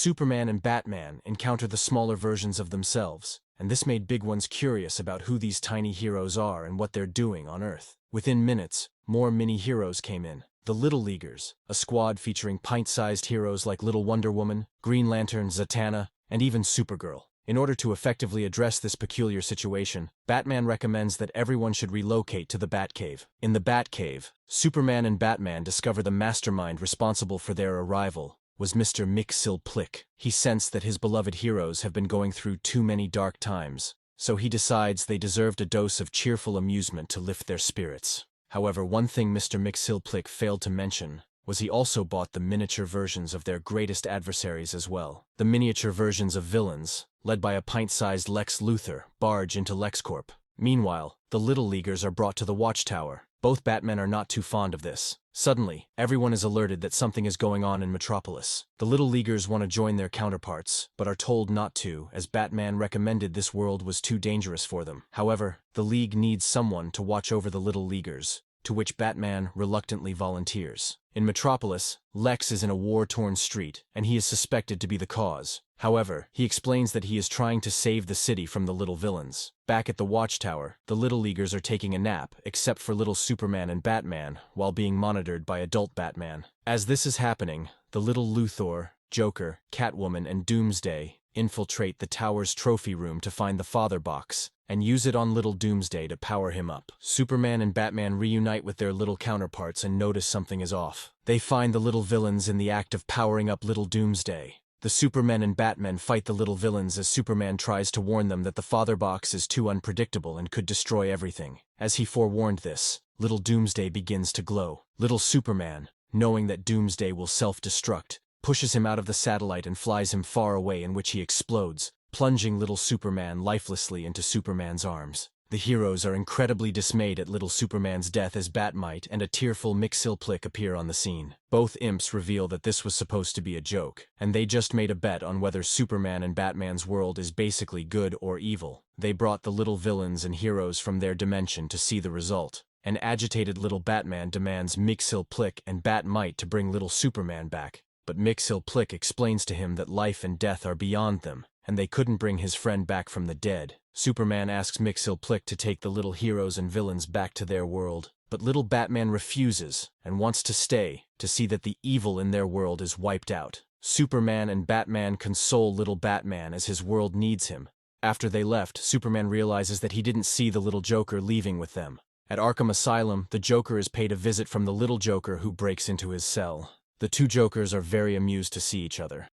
Superman and Batman encounter the smaller versions of themselves, and this made big ones curious about who these tiny heroes are and what they're doing on Earth. Within minutes, more mini-heroes came in. The Little Leaguers, a squad featuring pint-sized heroes like Little Wonder Woman, Green Lantern, Zatanna, and even Supergirl. In order to effectively address this peculiar situation, Batman recommends that everyone should relocate to the Batcave. In the Batcave, Superman and Batman discover the mastermind responsible for their arrival was Mister Mxyzptlk. He sensed that his beloved heroes have been going through too many dark times, so he decides they deserved a dose of cheerful amusement to lift their spirits. However, one thing Mister Mxyzptlk failed to mention was he also bought the miniature versions of their greatest adversaries as well. The miniature versions of villains, led by a pint-sized Lex Luthor, barge into LexCorp. Meanwhile, the Little Leaguers are brought to the Watchtower. Both Batmen are not too fond of this. Suddenly, everyone is alerted that something is going on in Metropolis. The Little Leaguers want to join their counterparts, but are told not to, as Batman recommended this world was too dangerous for them. However, the League needs someone to watch over the Little Leaguers, to which Batman reluctantly volunteers. In Metropolis, Lex is in a war-torn street, and he is suspected to be the cause. However, he explains that he is trying to save the city from the little villains. Back at the Watchtower, the Little Leaguers are taking a nap, except for little Superman and Batman, while being monitored by adult Batman. As this is happening, the Little Luthor, Joker, Catwoman, and Doomsday infiltrate the tower's trophy room to find the Father Box, and use it on little Doomsday to power him up. Superman and Batman reunite with their little counterparts and notice something is off. They find the little villains in the act of powering up little Doomsday. The Superman and Batman fight the little villains as Superman tries to warn them that the Father Box is too unpredictable and could destroy everything. As he forewarned this, little Doomsday begins to glow. Little Superman, knowing that Doomsday will self-destruct, pushes him out of the satellite and flies him far away, in which he explodes, plunging little Superman lifelessly into Superman's arms. The heroes are incredibly dismayed at little Superman's death as Batmite and a tearful Mxyzptlk appear on the scene. Both imps reveal that this was supposed to be a joke, and they just made a bet on whether Superman and Batman's world is basically good or evil. They brought the little villains and heroes from their dimension to see the result. An agitated little Batman demands Mxyzptlk and Batmite to bring little Superman back, but Mxyzptlk explains to him that life and death are beyond them, and they couldn't bring his friend back from the dead. Superman asks Mxyzptlk to take the little heroes and villains back to their world, but little Batman refuses and wants to stay to see that the evil in their world is wiped out. Superman and Batman console little Batman as his world needs him. After they left, Superman realizes that he didn't see the little Joker leaving with them. At Arkham Asylum, the Joker is paid a visit from the little Joker, who breaks into his cell. The two Jokers are very amused to see each other.